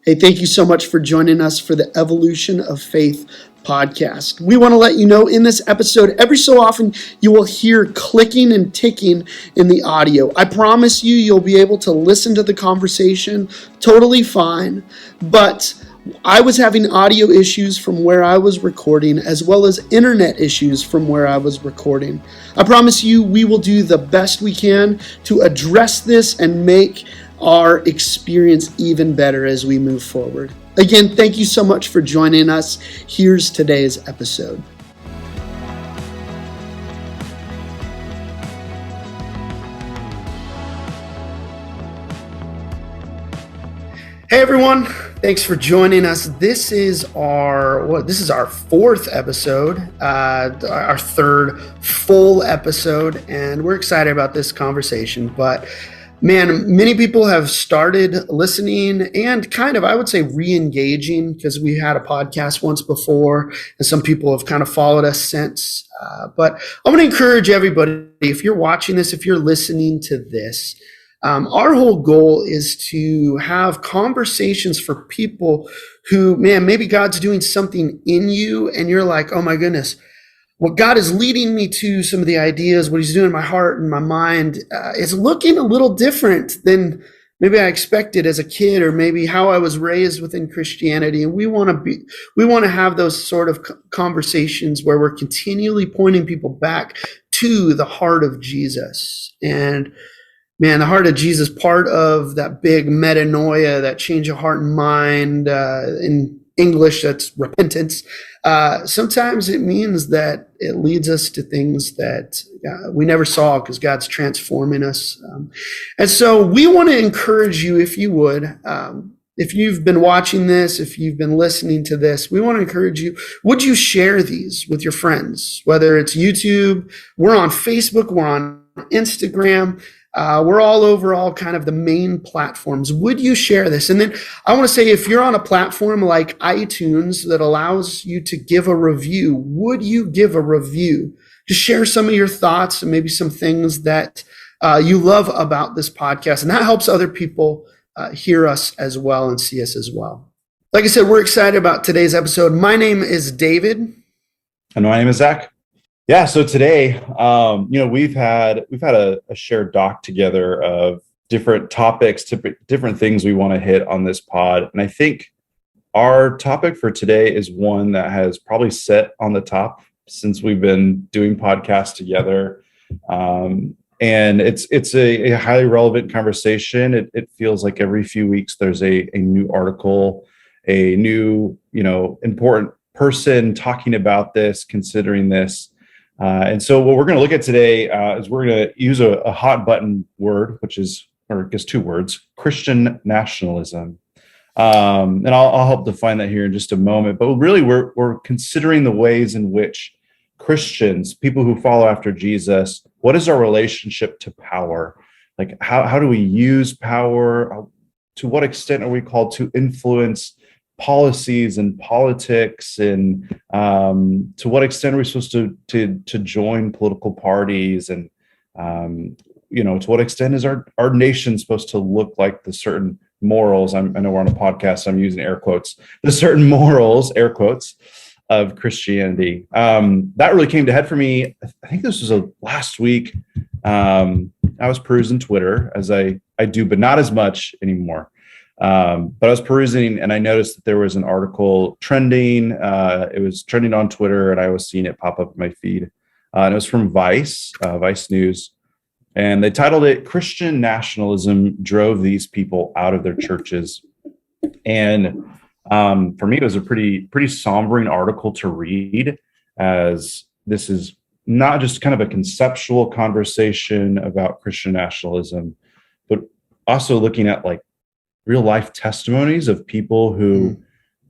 Hey, thank you so much for joining us for the Evolution of Faith podcast. We want to let you know in this episode, every so often you will hear clicking and ticking in the audio. I promise you, you'll be able to listen to the conversation totally fine, but I was having audio issues from where I was recording, as well as internet issues from where I was recording. I promise you, we will do the best we can to address this and make our experience even better as we move forward. Again, thank you so much for joining us. Here's today's episode. Hey everyone, thanks for joining us. This is our fourth episode, our third full episode, and we're excited about this conversation. But man, many people have started listening and kind of, I would say, re-engaging, because we had a podcast once before and some people have kind of followed us since. But I want to encourage everybody, if you're watching this, if you're listening to this, our whole goal is to have conversations for people who, man, maybe God's doing something in you and you're like, oh my goodness, what God is leading me to, some of the ideas, what he's doing in my heart and my mind is looking a little different than maybe I expected as a kid, or maybe how I was raised within Christianity. And we want to have those sort of conversations where we're continually pointing people back to the heart of Jesus. And man, the heart of Jesus, part of that big metanoia, that change of heart and mind, in English, that's repentance. Sometimes it means that it leads us to things that we never saw because God's transforming us. And so we want to encourage you, if you would, if you've been watching this, if you've been listening to this, we want to encourage you, would you share these with your friends? Whether it's YouTube, we're on Facebook, we're on Instagram, we're all over all kind of the main platforms. Would you share this? And then I want to say, if you're on a platform like iTunes that allows you to give a review, would you give a review? Just share some of your thoughts and maybe some things that you love about this podcast. And that helps other people hear us as well and see us as well. Like I said, we're excited about today's episode. My name is David. And my name is Zach. Yeah, so today, we've had a shared doc together of different topics, different things we want to hit on this pod. And I think our topic for today is one that has probably set on the top since we've been doing podcasts together. And it's a highly relevant conversation. It feels like every few weeks there's a new article, a new, important person talking about this, considering this. And so what we're going to look at today is we're going to use a hot button word, or I guess two words, Christian nationalism. And I'll help define that here in just a moment. But really, we're considering the ways in which Christians, people who follow after Jesus, what is our relationship to power? Like, how do we use power? To what extent are we called to influence policies and politics, and to what extent are we supposed to join political parties, and to what extent is our nation supposed to look like the certain morals? I know we're on a podcast, so I'm using air quotes, the certain morals, air quotes, of Christianity. That really came to head for me. I think this was last week. I was perusing Twitter, as I do, but not as much anymore. But I was perusing and I noticed that there was an article trending. It was trending on Twitter and I was seeing it pop up in my feed. And it was from Vice News. And they titled it, "Christian Nationalism Drove These People Out of Their Churches." And for me, it was a pretty sombering article to read, as this is not just kind of a conceptual conversation about Christian nationalism, but also looking at like real life testimonies of people who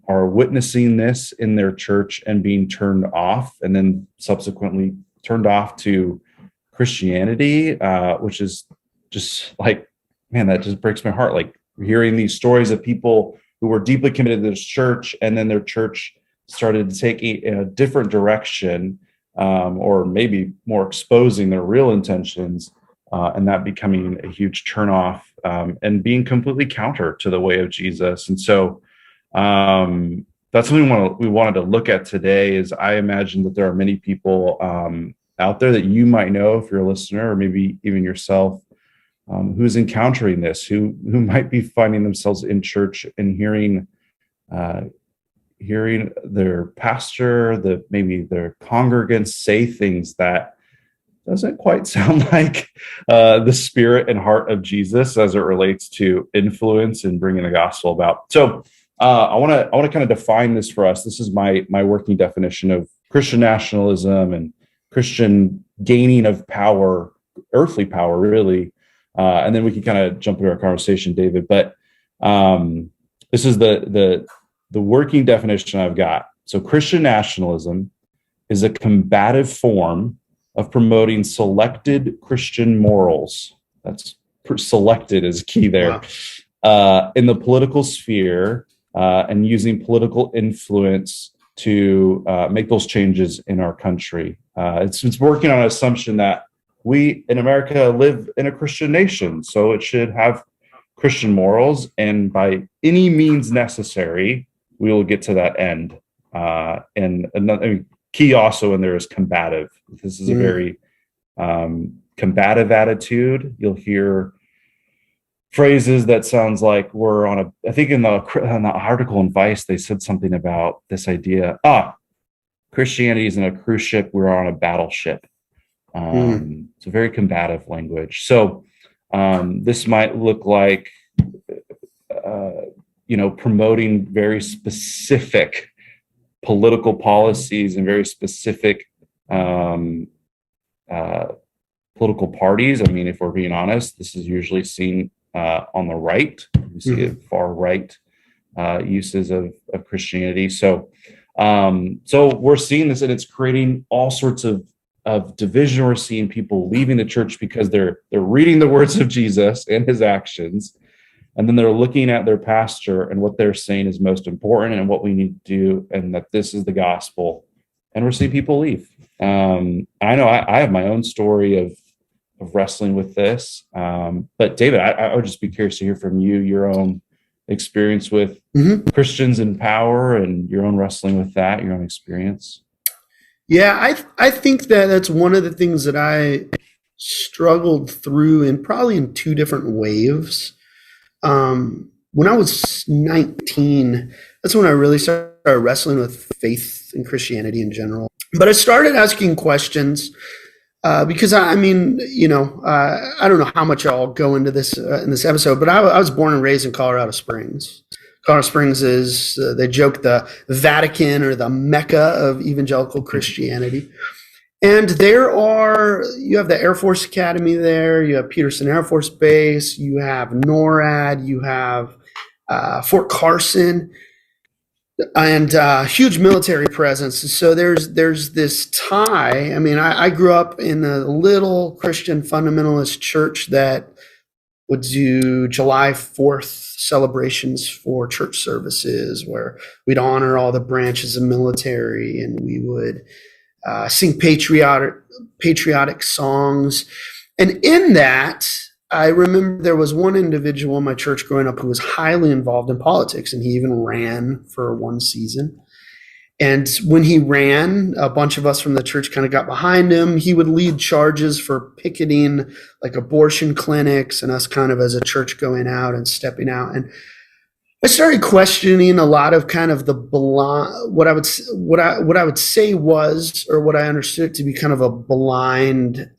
are witnessing this in their church and being turned off, and then subsequently turned off to Christianity, which is just like, man, that just breaks my heart. Like hearing these stories of people who were deeply committed to this church, and then their church started to take a different direction, or maybe more exposing their real intentions, and that becoming a huge turnoff, and being completely counter to the way of Jesus. And so That's something we wanted to look at today. Is I imagine that there are many people out there that you might know if you're a listener, or maybe even yourself, who's encountering this, who might be finding themselves in church and uh, hearing their pastor, maybe their congregants say things that doesn't quite sound like the spirit and heart of Jesus as it relates to influence and bringing the gospel about. So I want to kind of define this for us. This is my working definition of Christian nationalism and Christian gaining of power, earthly power, really. And then we can kind of jump into our conversation, David. But this is the working definition I've got. So Christian nationalism is a combative form of promoting selected Christian morals. That's selected is key there. Wow. In the political sphere and using political influence to make those changes in our country. It's working on an assumption that we in America live in a Christian nation, so it should have Christian morals, and by any means necessary, we will get to that end. And another key also in there is combative. This is a very combative attitude. You'll hear phrases that sounds like we're on I think in the article in Vice, they said something about this idea. Christianity is in a cruise ship. We're on a battleship. It's a very combative language. So this might look like, promoting very specific political policies and very specific political parties. I mean, if we're being honest, this is usually seen on the right. You see it far right uses of Christianity. So we're seeing this, and it's creating all sorts of division. We're seeing people leaving the church because they're reading the words of Jesus and his actions, and then they're looking at their pastor and what they're saying is most important and what we need to do, and that this is the gospel. And we're seeing people leave. I know I have my own story of wrestling with this. But David, I would just be curious to hear from you, your own experience with Christians in power and your own wrestling with that, your own experience. Yeah, I think that's one of the things that I struggled through in two different waves. When I was 19, that's when I really started wrestling with faith and Christianity in general. But I started asking questions because I don't know how much I'll go into this in this episode, but I was born and raised in Colorado Springs. Colorado Springs is, they joke, the Vatican or the Mecca of evangelical Christianity. And you have the Air Force Academy there, you have Peterson Air Force Base, you have NORAD, you have Fort Carson, and huge military presence. So there's this tie. I mean, I grew up in a little Christian fundamentalist church that would do July 4th celebrations for church services where we'd honor all the branches of military, and we would sing patriotic songs. And in that, I remember there was one individual in my church growing up who was highly involved in politics, and he even ran for one season. And when he ran, a bunch of us from the church kind of got behind him. He would lead charges for picketing like abortion clinics, and us kind of as a church going out and stepping out. And I started questioning a lot of kind of what I would say was, or what I understood to be kind of a blind,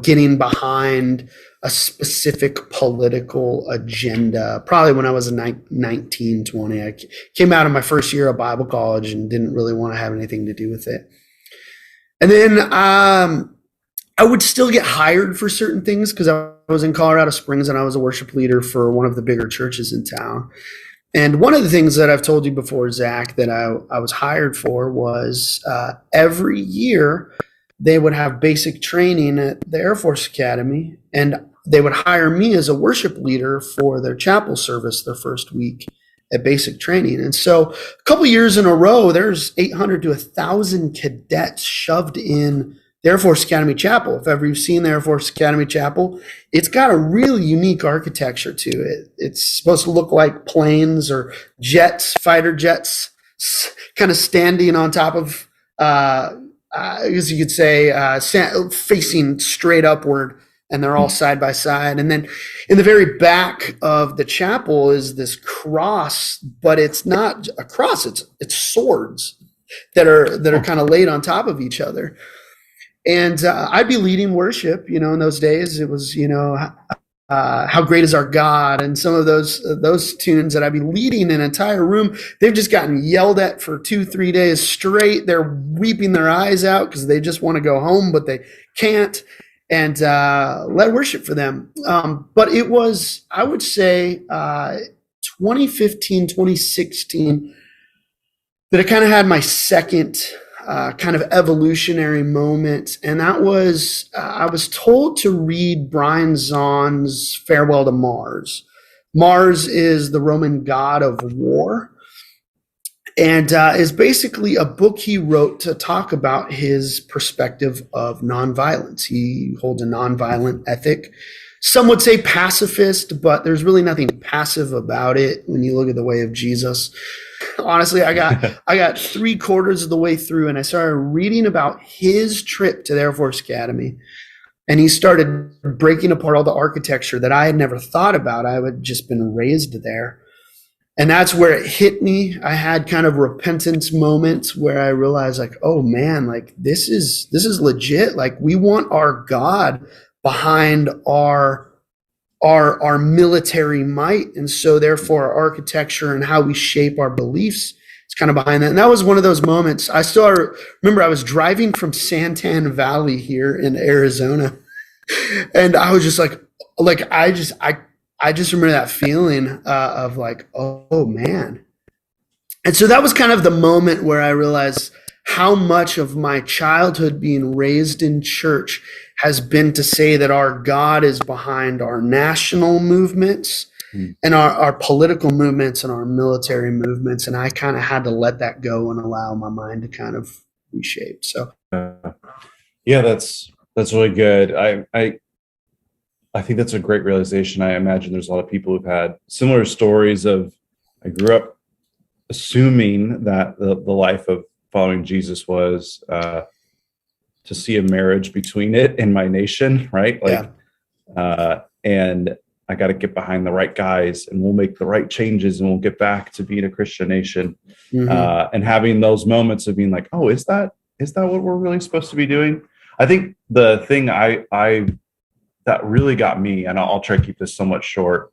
getting behind a specific political agenda. Probably when I was 19, 20, I came out of my first year of Bible college and didn't really want to have anything to do with it. And then I would still get hired for certain things because I was in Colorado Springs and I was a worship leader for one of the bigger churches in town. And one of the things that I've told you before, Zach, that I was hired for was every year they would have basic training at the Air Force Academy, and they would hire me as a worship leader for their chapel service their first week at basic training. And so a couple years in a row, there's 800 to 1,000 cadets shoved in the Air Force Academy Chapel. If ever you've seen the Air Force Academy Chapel, it's got a really unique architecture to it. It's supposed to look like planes or jets, fighter jets, kind of standing on top of, I guess you could say, facing straight upward, and they're all side by side. And then in the very back of the chapel is this cross, but it's not a cross; it's swords that are kind of laid on top of each other. And I'd be leading worship, in those days. It was, how great is our God, and some of those tunes that I'd be leading an entire room. They've just gotten yelled at for 2-3 days straight. They're weeping their eyes out because they just want to go home, but they can't. And led worship for them. But it was, I would say, 2015, 2016 that I kind of had my second kind of evolutionary moment. And that was, I was told to read Brian Zahn's Farewell to Mars. Mars is the Roman god of war, and is basically a book he wrote to talk about his perspective of nonviolence. He holds a nonviolent ethic. Some would say pacifist, but there's really nothing passive about it when you look at the way of Jesus. Honestly, I got 3/4 of the way through, and I started reading about his trip to the Air Force Academy, and he started breaking apart all the architecture that I had never thought about. I had just been raised there. And that's where it hit me. I had kind of repentance moments where I realized, like, oh man, like this is legit. Like, we want our God behind our military might, and so therefore our architecture and how we shape our beliefs is kind of behind that. And that was one of those moments. I still remember I was driving from Santan Valley here in Arizona, and I was just like I just remember that feeling of like, oh man. And so that was kind of the moment where I realized how much of my childhood being raised in church has been to say that our God is behind our national movements and our political movements and our military movements. And I kind of had to let that go and allow my mind to kind of reshape. So yeah, that's really good. I think that's a great realization. I imagine there's a lot of people who've had similar stories of, I grew up assuming that the life of following Jesus was to see a marriage between it and my nation, right? Like, and I got to get behind the right guys, and we'll make the right changes, and we'll get back to being a Christian nation. And having those moments of being like, oh, is that what we're really supposed to be doing? I think the thing that really got me, and I'll try to keep this somewhat short.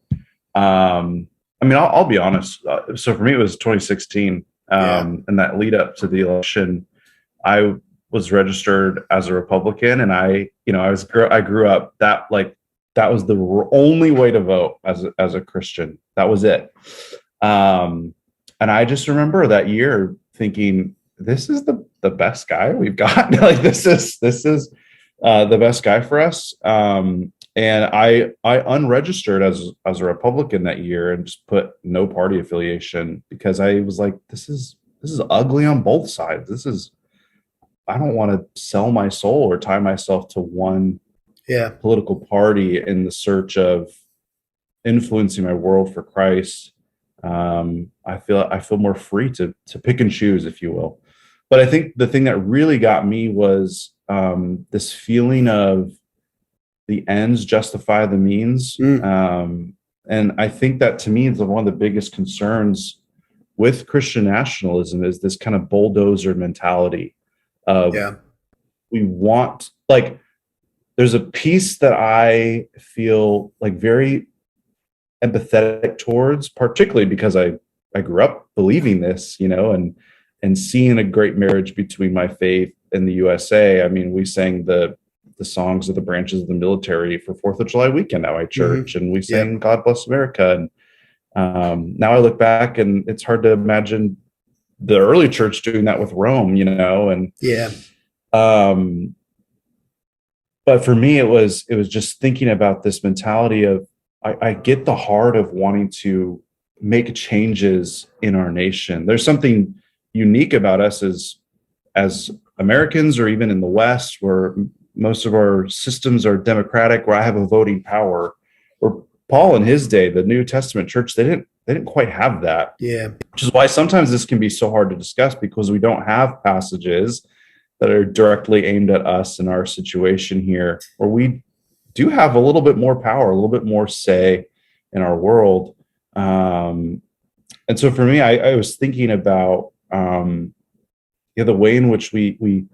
I mean, I'll be honest. So for me, it was 2016, and that lead up to the election, I was registered as a Republican, and I grew up that was the only way to vote as a Christian. That was it. And I just remember that year thinking, this is the best guy we've got. Like, this is the best guy for us. And I unregistered as a Republican that year and just put no party affiliation, because I was like, this is ugly on both sides. I don't want to sell my soul or tie myself to one political party in the search of influencing my world for Christ. I feel more free to pick and choose, if you will. But I think the thing that really got me was this feeling of the ends justify the means. And I think that, to me, is one of the biggest concerns with Christian nationalism, is this kind of bulldozer mentality of we want, like, there's a piece that I feel like very empathetic towards, particularly because I grew up believing this, and seeing a great marriage between my faith and the USA. I mean, we sang the songs of the branches of the military for 4th of July weekend at my church, and we sang God Bless America. And now I look back, and it's hard to imagine the early church doing that with Rome, and but for me, it was just thinking about this mentality of, I get the heart of wanting to make changes in our nation. There's something unique about us as Americans, or even in the West, where most of our systems are democratic, where I have a voting power, where Paul in his day, the New Testament church, they didn't quite have that. Yeah. Which is why sometimes this can be so hard to discuss, because we don't have passages that are directly aimed at us in our situation here, where we do have a little bit more power, a little bit more say in our world. And so for me, I was thinking about the way in which we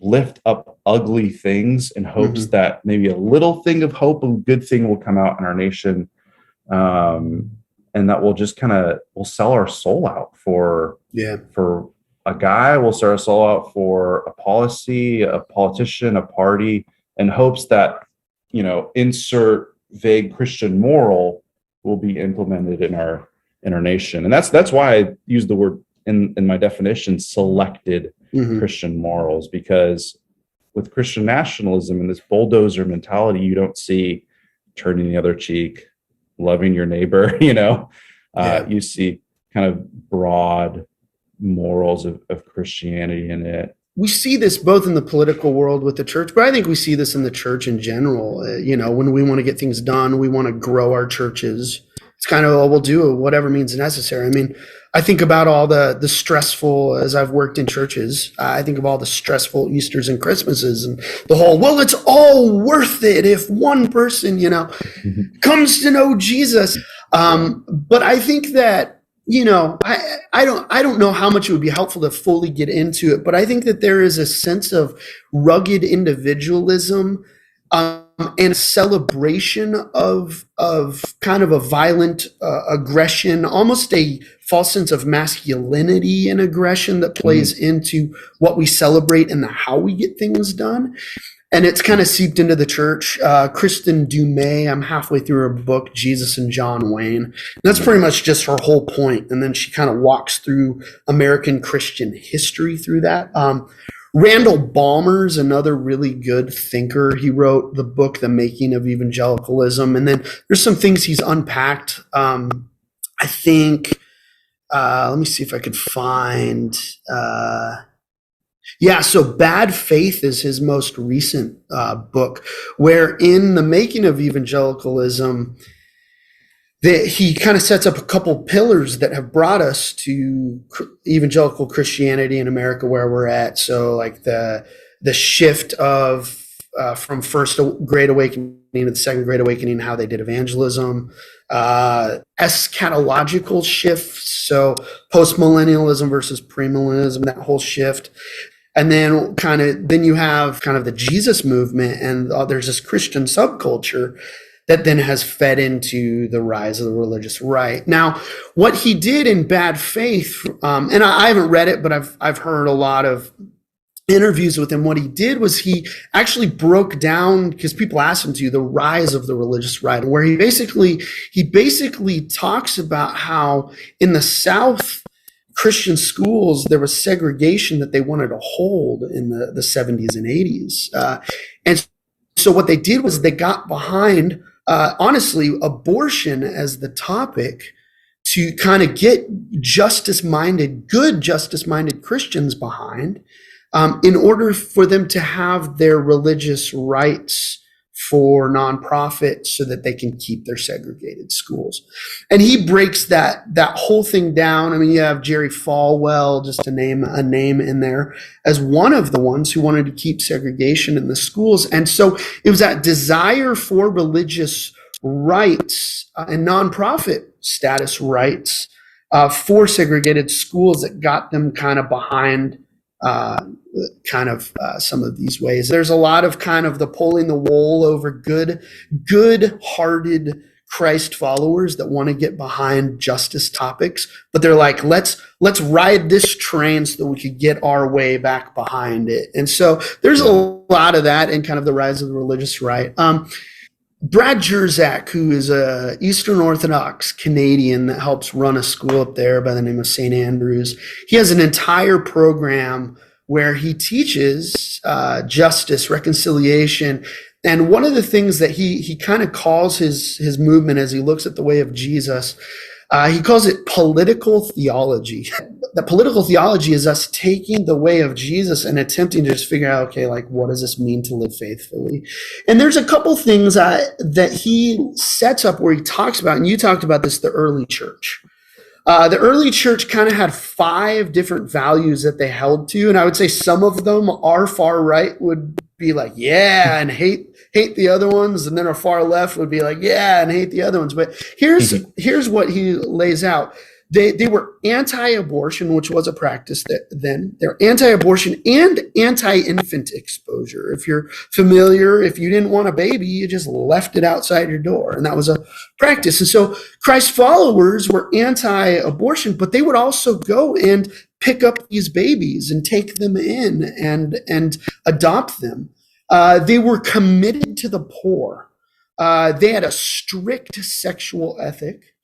lift up ugly things in hopes that maybe a little thing of hope, a good thing will come out in our nation, and that we'll just we'll sell our soul out for a guy, we'll sell our soul out for a policy, a politician, a party, in hopes that, insert vague Christian moral will be implemented in our nation. And that's why I use the word in my definition, selected Christian morals, because with Christian nationalism and this bulldozer mentality, you don't see turning the other cheek, loving your neighbor, you see kind of broad morals of Christianity in it. We see this both in the political world with the church, but I think we see this in the church in general. When we want to get things done, we want to grow our churches. It's kind of, we'll do whatever means necessary. I mean, I think about all the stressful, as I've worked in churches, I think of all the stressful Easters and Christmases and the whole, well, it's all worth it if one person, comes to know Jesus. But I think that, I don't know how much it would be helpful to fully get into it, but I think that there is a sense of rugged individualism and celebration of kind of a violent aggression, almost a false sense of masculinity and aggression that plays into what we celebrate and how we get things done. And it's kind of seeped into the church. Kristen Dumais, I'm halfway through her book, Jesus and John Wayne. And that's pretty much just her whole point. And then she kind of walks through American Christian history through that. Randall Balmer's another really good thinker. He wrote the book, The Making of Evangelicalism. And then there's some things he's unpacked. I think, let me see if I could find, so Bad Faith is his most recent book, where in The Making of Evangelicalism, he kind of sets up a couple pillars that have brought us to evangelical Christianity in America where we're at. So like the shift of from First Great Awakening to the Second Great Awakening, how they did evangelism, eschatological shifts, so postmillennialism versus premillennialism, that whole shift. And then then you have kind of the Jesus movement, and there's this Christian subculture that then has fed into the rise of the religious right. Now, what he did in Bad Faith, and I haven't read it, but I've heard a lot of interviews with him. What he did was he actually broke down, because people asked him to, the rise of the religious right, where he basically talks about how in the South, Christian schools, there was segregation that they wanted to hold in the 70s and 80s. And so what they did was they got behind, honestly, abortion as the topic to kind of get good justice-minded Christians behind, in order for them to have their religious rights for nonprofit so that they can keep their segregated schools. And he breaks that whole thing down. I mean, you have Jerry Falwell, just to name a name in there, as one of the ones who wanted to keep segregation in the schools. And so it was that desire for religious rights and nonprofit status rights for segregated schools that got them kind of behind some of these ways. There's a lot of kind of the pulling the wool over good-hearted Christ followers that want to get behind justice topics, but they're like, let's ride this train so that we could get our way back behind it. And so there's a lot of that in kind of the rise of the religious right. Brad Jersak, who is a Eastern Orthodox Canadian that helps run a school up there by the name of St. Andrews, he has an entire program where he teaches justice, reconciliation. And one of the things that he kind of calls his movement as he looks at the way of Jesus, he calls it political theology. that political theology is us taking the way of Jesus and attempting to just figure out, okay, like, what does this mean to live faithfully? And there's a couple things that he sets up where he talks about, and you talked about this, the early church. The early church kind of had 5 different values that they held to, and I would say some of them, our far right would be like, yeah, and hate the other ones, and then our far left would be like, yeah, and hate the other ones. But here's what he lays out. They were anti-abortion, which was a practice then. They're anti-abortion and anti-infant exposure. If you're familiar, if you didn't want a baby, you just left it outside your door, and that was a practice. And so Christ's followers were anti-abortion, but they would also go and pick up these babies and take them in and adopt them. They were committed to the poor. They had a strict sexual ethic.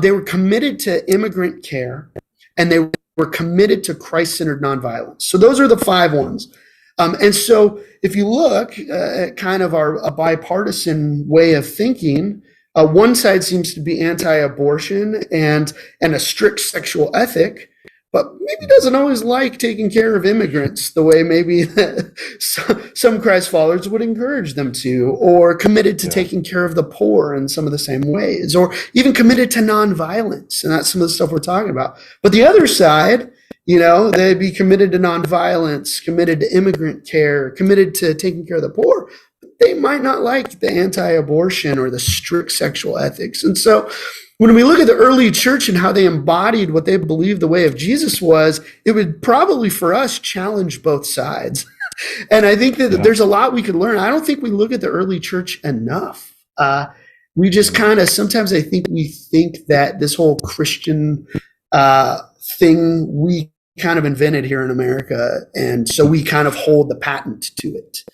They were committed to immigrant care, and they were committed to Christ-centered nonviolence. So those are the 5 ones. And so if you look at kind of a bipartisan way of thinking, one side seems to be anti-abortion and a strict sexual ethic, but maybe doesn't always like taking care of immigrants the way maybe some Christ followers would encourage them to, or committed to taking care of the poor in some of the same ways, or even committed to nonviolence. And that's some of the stuff we're talking about. But the other side, they'd be committed to nonviolence, committed to immigrant care, committed to taking care of the poor. They might not like the anti-abortion or the strict sexual ethics. And so when we look at the early church and how they embodied what they believed the way of Jesus was, it would probably for us challenge both sides. And I think that there's a lot we could learn. I don't think we look at the early church enough. We just kind of, sometimes I think we think that this whole Christian thing we kind of invented here in America. And so we kind of hold the patent to it.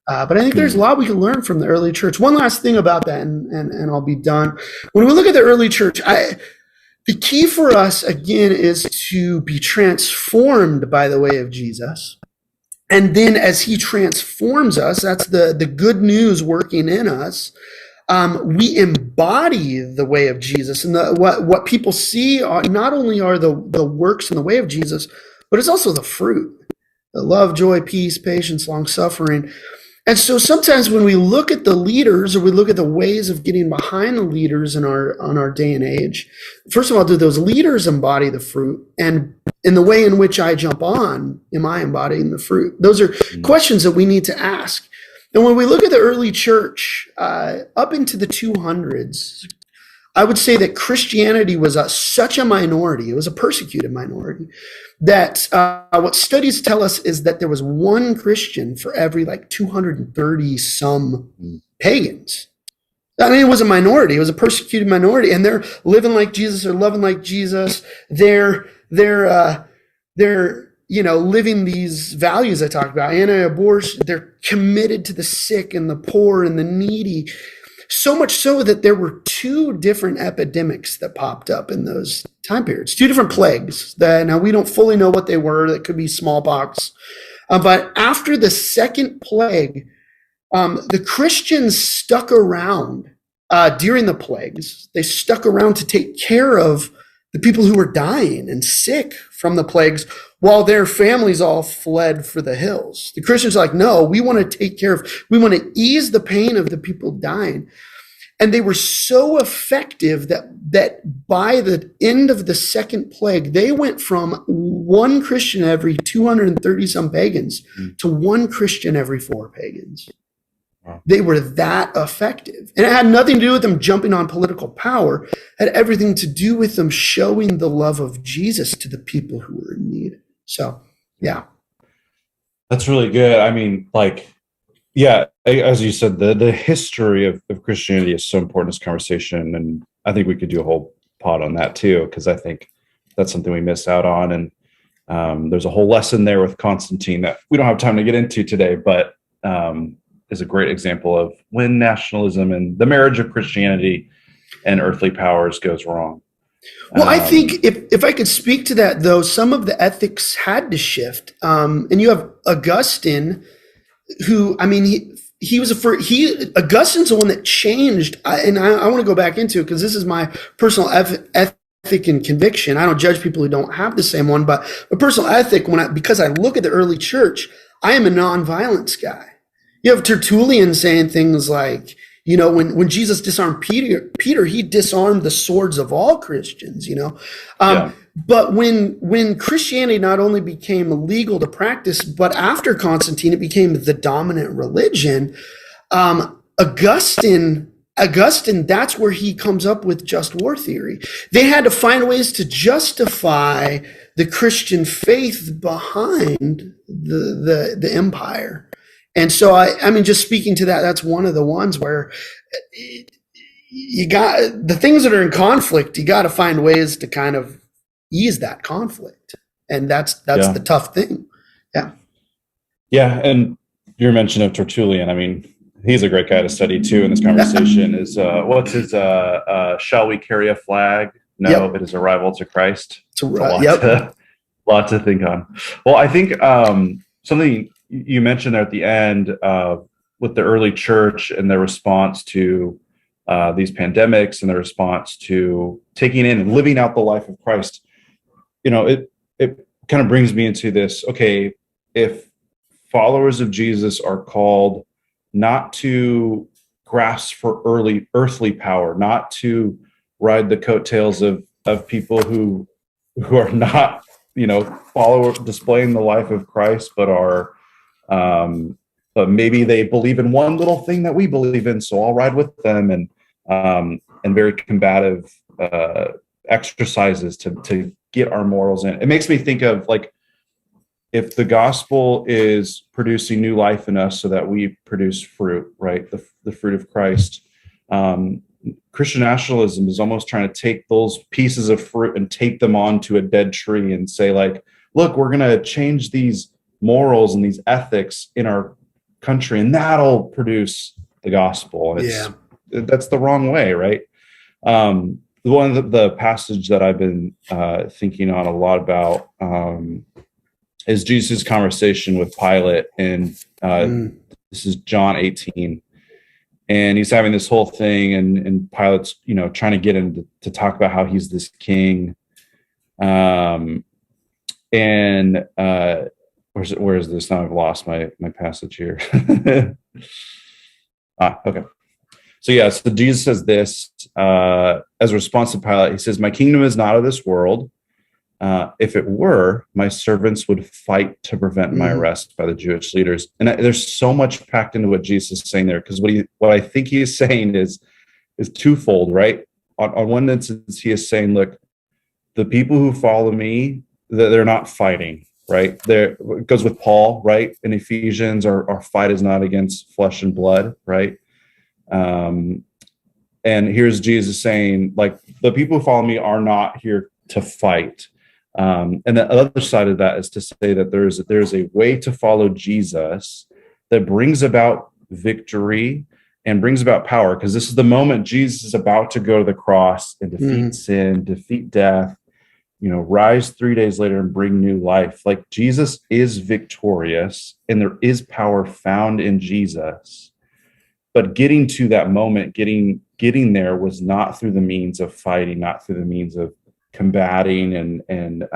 But I think there's a lot we can learn from the early church. One last thing about that, and I'll be done. When we look at the early church, the key for us, again, is to be transformed by the way of Jesus. And then as he transforms us, that's the good news working in us, we embody the way of Jesus. And what people see not only are the works and the way of Jesus, but it's also the fruit. The love, joy, peace, patience, long-suffering. And so sometimes when we look at the leaders, or we look at the ways of getting behind the leaders on our day and age, first of all, do those leaders embody the fruit? And in the way in which I jump on, am I embodying the fruit? Those are questions that we need to ask. And when we look at the early church, up into the 200s, I would say that Christianity was such a minority, it was a persecuted minority, that what studies tell us is that there was one Christian for every 230 some pagans. I mean, it was a minority, it was a persecuted minority, and they're living like Jesus, they're loving like Jesus, they're living these values I talked about, anti-abortion, they're committed to the sick and the poor and the needy. So much so that there were 2 different epidemics that popped up in those time periods, 2 different plagues that now we don't fully know what they were. That could be smallpox. But after the second plague, the Christians stuck around during the plagues. They stuck around to take care of the people who were dying and sick from the plagues while their families all fled for the hills. The Christians are like, no, we want to ease the pain of the people dying. And they were so effective that by the end of the second plague, they went from 1 Christian every 230 some pagans to 1 Christian every 4 pagans. Wow. They were that effective. And it had nothing to do with them jumping on political power. It had everything to do with them showing the love of Jesus to the people who were in need. So, yeah. That's really good. I mean, as you said, the history of Christianity is so important in this conversation. And I think we could do a whole pod on that too, because I think that's something we miss out on. And there's a whole lesson there with Constantine that we don't have time to get into today, but is a great example of when nationalism and the marriage of Christianity and earthly powers goes wrong. Well, I think if I could speak to that, though, some of the ethics had to shift. And you have Augustine, who, I mean, Augustine's the one that changed. And I want to go back into it because this is my personal ethic and conviction. I don't judge people who don't have the same one, but a personal ethic, because I look at the early church, I am a nonviolence guy. You have Tertullian saying things like, when Jesus disarmed Peter, he disarmed the swords of all Christians, Yeah. But when Christianity not only became legal to practice, but after Constantine, it became the dominant religion. Augustine, that's where he comes up with just war theory. They had to find ways to justify the Christian faith behind the empire. And so, I mean, just speaking to that, that's one of the ones where you got the things that are in conflict. You got to find ways to kind of ease that conflict, and that's the tough thing. Yeah, yeah. And your mention of Tertullian, I mean, he's a great guy to study too in this conversation. Is what's his? Shall we carry a flag? No, It is a rival to Christ. It's a lot to think on. Well, I think something you mentioned there at the end with the early church and their response to these pandemics and their response to taking in and living out the life of Christ. It kind of brings me into this. Okay, if followers of Jesus are called not to grasp for earthly power, not to ride the coattails of people who are not, displaying the life of Christ, but maybe they believe in one little thing that we believe in, so I'll ride with them, and very combative exercises to get our morals in. It makes me think of, like, if the gospel is producing new life in us so that we produce fruit, right? The fruit of Christ. Christian nationalism is almost trying to take those pieces of fruit and tape them onto a dead tree and say, like, look, we're going to change these morals and these ethics in our country, and that'll produce the gospel. And that's the wrong way, right? One of the passage that I've been thinking on a lot about is Jesus' conversation with Pilate, and this is John 18. And he's having this whole thing, and Pilate's, trying to get him to talk about how he's this king. Where is this? Now I've lost my passage here. Okay. So Jesus says this as a response to Pilate. He says, "My kingdom is not of this world. If it were, my servants would fight to prevent my arrest by the Jewish leaders." And there's so much packed into what Jesus is saying there, because what I think he is saying is twofold, right? On one instance, he is saying, look, the people who follow me, they're not fighting, right? It goes with Paul, right? In Ephesians, our fight is not against flesh and blood, right? And here's Jesus saying, like, the people who follow me are not here to fight. And the other side of that is to say that there's a way to follow Jesus that brings about victory and brings about power, because this is the moment Jesus is about to go to the cross and defeat sin, defeat death, rise 3 days later and bring new life. Like, Jesus is victorious and there is power found in Jesus. But getting to that moment, getting there was not through the means of fighting, not through the means of combating and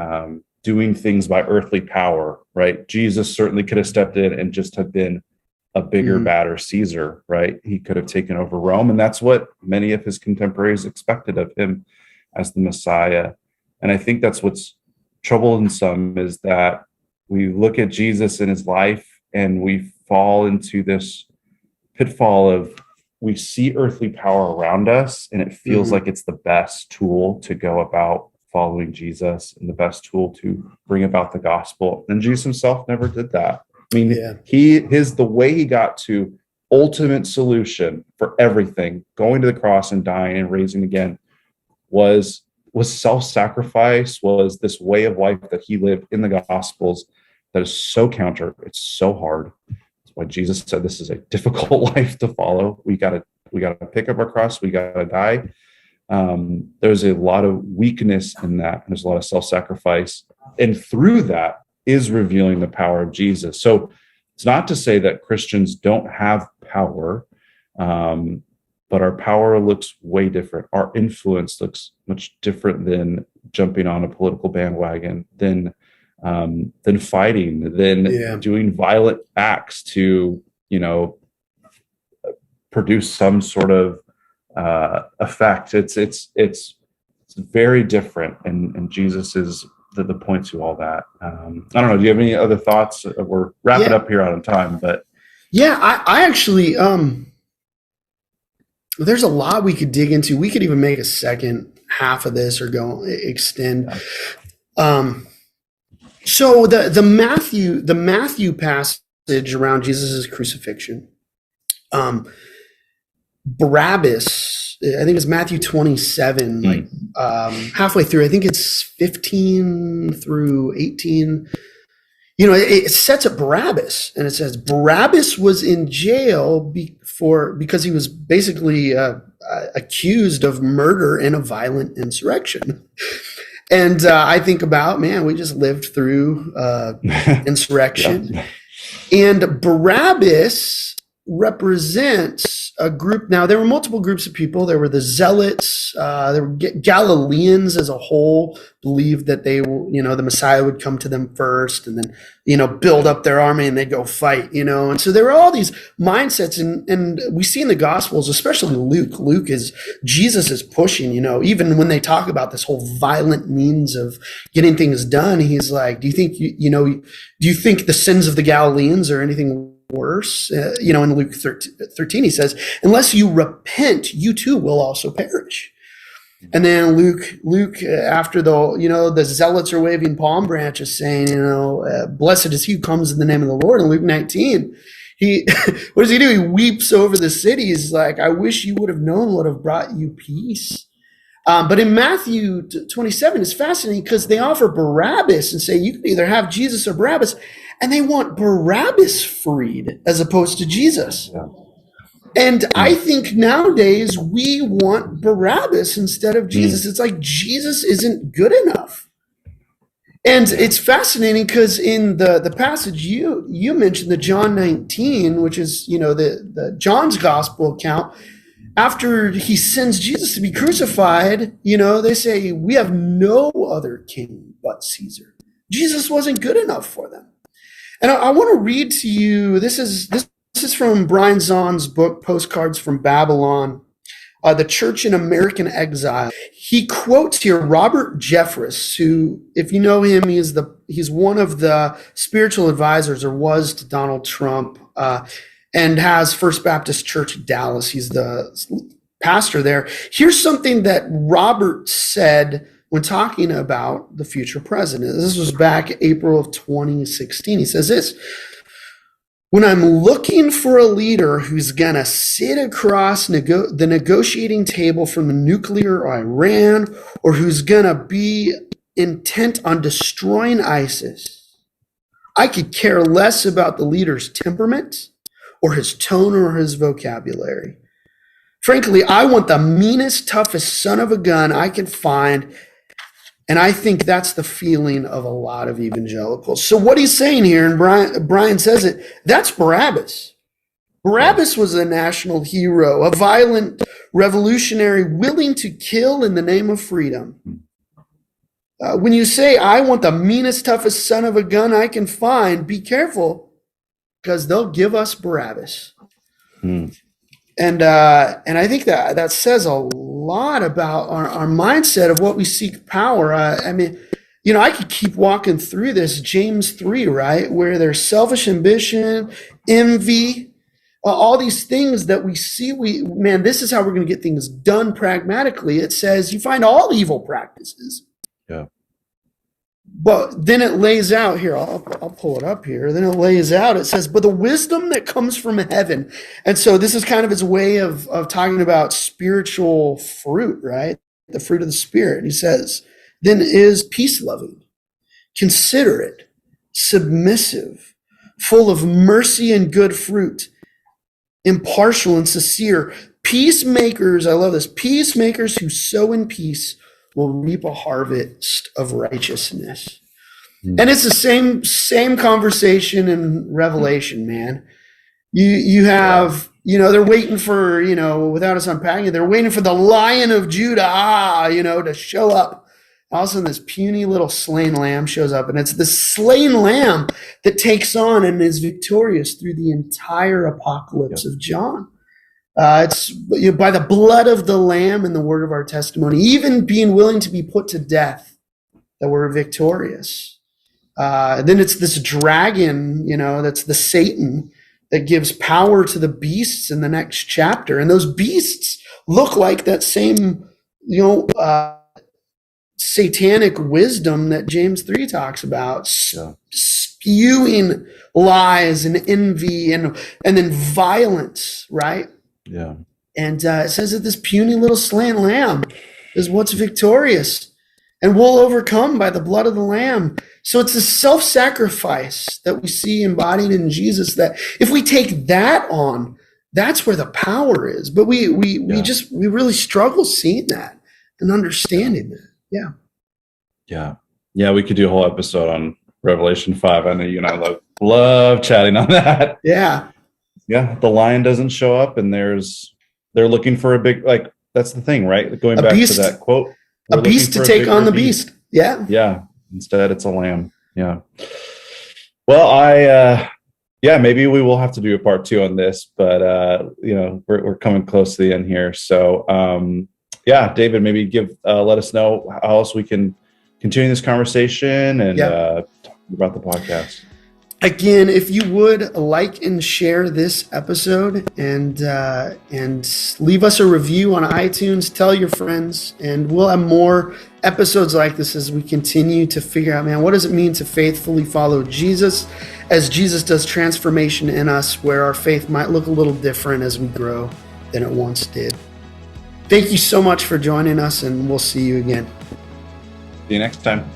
doing things by earthly power, right? Jesus certainly could have stepped in and just have been a bigger, badder Caesar, right? He could have taken over Rome, and that's what many of his contemporaries expected of him as the Messiah. And I think that's what's troublesome, is that we look at Jesus in his life and we fall into this pitfall of, we see earthly power around us and it feels like it's the best tool to go about following Jesus and the best tool to bring about the gospel. And Jesus himself never did that. I mean, the way he got to ultimate solution for everything, going to the cross and dying and raising again, was self-sacrifice, was this way of life that he lived in the gospels that is so counter. It's so hard. That's why Jesus said this is a difficult life to follow. We gotta pick up our cross. We gotta die. There's a lot of weakness in that. There's a lot of self-sacrifice, and through that is revealing the power of Jesus. So it's not to say that Christians don't have power, but but our power looks way different. Our influence looks much different than jumping on a political bandwagon, than fighting, than doing violent acts to, produce some sort of effect. It's very different, and Jesus is the point to all that. I don't know. Do you have any other thoughts? We're wrapping up here on time, but I actually there's a lot we could dig into. We could even make a second half of this or extend. So the Matthew passage around Jesus' crucifixion, Barabbas, I think it's Matthew 27, halfway through, I think it's 15 through 18. It sets up Barabbas, and it says Barabbas was in jail because he was basically accused of murder in a violent insurrection. And I think about, man, we just lived through insurrection. And Barabbas represents a group. Now, there were multiple groups of people. There were the Zealots. There were Galileans as a whole believed that they were, the Messiah would come to them first and then, build up their army and they'd go fight, And so there were all these mindsets. And we see in the Gospels, especially Luke Jesus is pushing, even when they talk about this whole violent means of getting things done, he's like, do you think, do you think the sins of the Galileans are anything worse? In Luke 13, he says, unless you repent, you too will also perish. And then Luke, after the Zealots are waving palm branches saying, blessed is he who comes in the name of the Lord. In Luke 19, what does he do? He weeps over the city. He's like, I wish you would have known what have brought you peace. But in Matthew 27, it's fascinating because they offer Barabbas and say, you can either have Jesus or Barabbas. And they want Barabbas freed as opposed to Jesus. Yeah. And I think nowadays we want Barabbas instead of Jesus. It's like Jesus isn't good enough. And it's fascinating because in the passage you mentioned, the John 19, which is, the John's gospel account, after he sends Jesus to be crucified, they say, we have no other king but Caesar. Jesus wasn't good enough for them. And I want to read to you, this is from Brian Zahn's book, Postcards from Babylon, The Church in American Exile. He quotes here Robert Jeffress, who, if you know him, he's one of the spiritual advisors, or was, to Donald Trump, and has First Baptist Church Dallas. He's the pastor there. Here's something that Robert said when talking about the future president. This was back April of 2016. He says this: when I'm looking for a leader who's going to sit across the negotiating table from a nuclear Iran, or who's going to be intent on destroying ISIS, I could care less about the leader's temperament or his tone or his vocabulary. Frankly, I want the meanest, toughest son of a gun I can find. And I think that's the feeling of a lot of evangelicals. So what he's saying here, and Brian says it, that's Barabbas. Barabbas was a national hero, a violent revolutionary willing to kill in the name of freedom. When you say, I want the meanest, toughest son of a gun I can find, be careful, because they'll give us Barabbas. And I think that says a lot about our mindset of what we seek power. I could keep walking through this. James 3, right, where there's selfish ambition, envy, all these things that we see. This is how we're going to get things done pragmatically. It says you find all evil practices. Yeah. But then it lays out here, I'll pull it up here. Then it lays out, it says, but the wisdom that comes from heaven. And so this is kind of his way of talking about spiritual fruit, right? The fruit of the Spirit. He says, then is peace-loving, considerate, submissive, full of mercy and good fruit, impartial and sincere. Peacemakers, I love this, peacemakers who sow in peace will reap a harvest of righteousness. And it's the same conversation in Revelation, man. You have they're waiting for, without us unpacking it, they're waiting for the Lion of Judah, to show up. All of a sudden, this puny little slain lamb shows up, and it's the slain lamb that takes on and is victorious through the entire apocalypse of John. It's by the blood of the Lamb and the word of our testimony, even being willing to be put to death, that we're victorious. Then it's this dragon, that's the Satan, that gives power to the beasts in the next chapter. And those beasts look like that same, satanic wisdom that James 3 talks about, spewing lies and envy and then violence, right? Yeah. And it says that this puny little slain lamb is what's victorious, and we'll overcome by the blood of the Lamb. So it's a self-sacrifice that we see embodied in Jesus, that if we take that on, that's where the power is. But we really struggle seeing that and understanding that. Yeah. We could do a whole episode on Revelation 5. I know you and I love chatting on that. Yeah. The lion doesn't show up, and they're looking for a big, that's the thing, right? Going back to that quote, a beast to take on the beast. Yeah. Instead, it's a lamb. Yeah. Well, maybe we will have to do a part 2 on this, but we're coming close to the end here. So, David, maybe let us know how else we can continue this conversation and talk about the podcast. Again, if you would like and share this episode and leave us a review on iTunes, tell your friends, and we'll have more episodes like this as we continue to figure out, what does it mean to faithfully follow Jesus as Jesus does transformation in us, where our faith might look a little different as we grow than it once did. Thank you so much for joining us, and we'll see you again. See you next time.